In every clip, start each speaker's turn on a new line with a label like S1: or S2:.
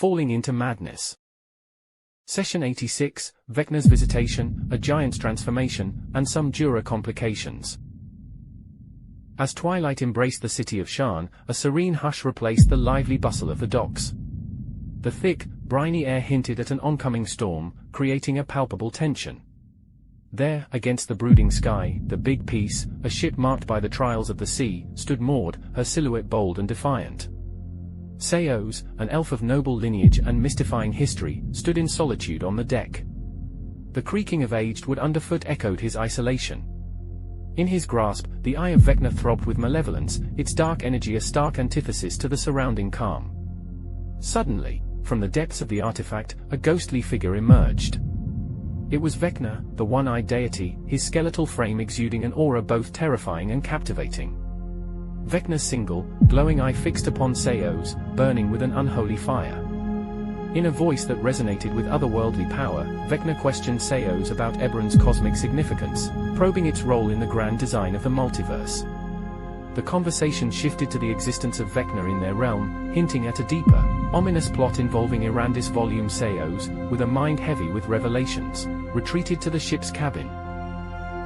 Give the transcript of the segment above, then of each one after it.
S1: falling into madness. Session 86, Vecna's Visitation, a Giant's Transformation, and some Djura complications. As twilight embraced the city of Sharn, a serene hush replaced the lively bustle of the docks. The thick, briny air hinted at an oncoming storm, creating a palpable tension. There, against the brooding sky, the big piece, a ship marked by the trials of the sea, stood moored, her silhouette bold and defiant. Ceios, an elf of noble lineage and mystifying history, stood in solitude on the deck. The creaking of aged wood underfoot echoed his isolation. In his grasp, the Eye of Vecna throbbed with malevolence, its dark energy a stark antithesis to the surrounding calm. Suddenly, from the depths of the artifact, a ghostly figure emerged. It was Vecna, the one-eyed deity, his skeletal frame exuding an aura both terrifying and captivating. Vecna's single, glowing eye fixed upon Ceios, burning with an unholy fire. In a voice that resonated with otherworldly power, Vecna questioned Ceios about Eberron's cosmic significance, probing its role in the grand design of the multiverse. The conversation shifted to the existence of Vecna in their realm, hinting at a deeper, ominous plot involving Erandis. Ceios, with a mind heavy with revelations, retreated to the ship's cabin.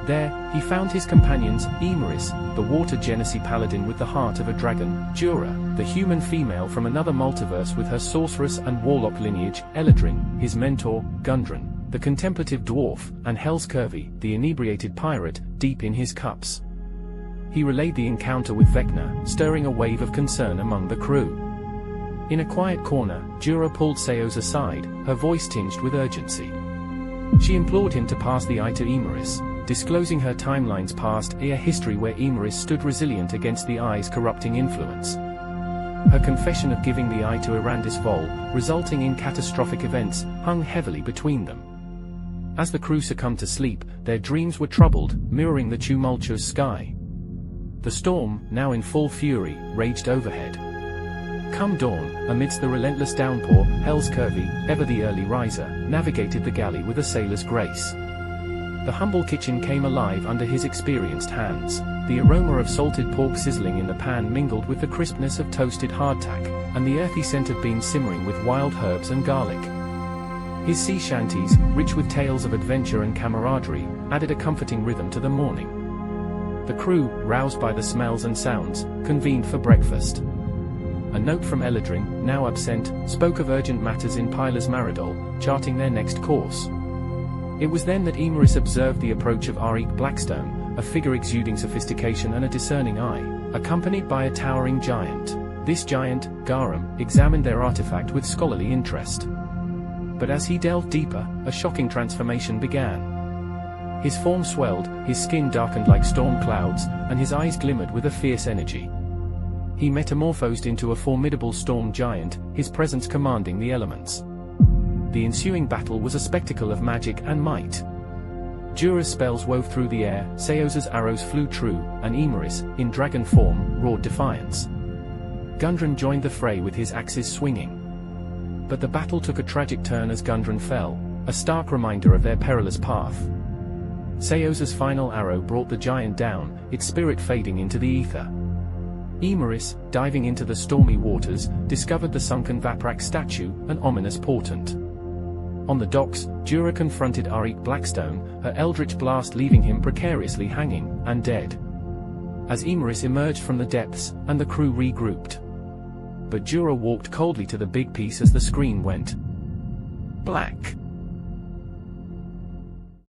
S1: There, he found his companions, Aemaris, the water Gensai Paladin with the heart of a dragon, Djura, the human female from another multiverse with her sorceress and warlock lineage, Eladrin, his mentor, Gundren, the contemplative dwarf, and Hellscurvy, the inebriated pirate, deep in his cups. He relayed the encounter with Vecna, stirring a wave of concern among the crew. In a quiet corner, Djura pulled Ceios aside, her voice tinged with urgency. She implored him to pass the eye to Aemaris, disclosing her timeline's past, a history where Aemaris stood resilient against the eye's corrupting influence. Her confession of giving the eye to Erandis, resulting in catastrophic events, hung heavily between them. As the crew succumbed to sleep, their dreams were troubled, mirroring the tumultuous sky. The storm, now in full fury, raged overhead. Come dawn, amidst the relentless downpour, Hellscurvy, ever the early riser, navigated the galley with a sailor's grace. The humble kitchen came alive under his experienced hands. The aroma of salted pork sizzling in the pan mingled with the crispness of toasted hardtack, and the earthy scent of beans simmering with wild herbs and garlic. His sea shanties, rich with tales of adventure and camaraderie, added a comforting rhythm to the morning. The crew, roused by the smells and sounds, convened for breakfast. A note from Eladrin, now absent, spoke of urgent matters in Pilar's Maridol, charting their next course. It was then that Aemaris observed the approach of Arik Blackstone, a figure exuding sophistication and a discerning eye, accompanied by a towering giant. This giant, Garum, examined their artifact with scholarly interest. But as he delved deeper, a shocking transformation began. His form swelled, his skin darkened like storm clouds, and his eyes glimmered with a fierce energy. He metamorphosed into a formidable storm giant, his presence commanding the elements. The ensuing battle was a spectacle of magic and might. Djura's spells wove through the air, Ceios' arrows flew true, and Aemaris, in dragon form, roared defiance. Gundren joined the fray with his axes swinging. But the battle took a tragic turn as Gundren fell, a stark reminder of their perilous path. Ceios' final arrow brought the giant down, its spirit fading into the ether. Aemaris, diving into the stormy waters, discovered the sunken Vaprak statue, an ominous portent. On the docks, Djura confronted Arik Blackstone, her eldritch blast leaving him precariously hanging, and dead. As Aemaris emerged from the depths, and the crew regrouped. But Djura walked coldly to the big piece as the screen went black.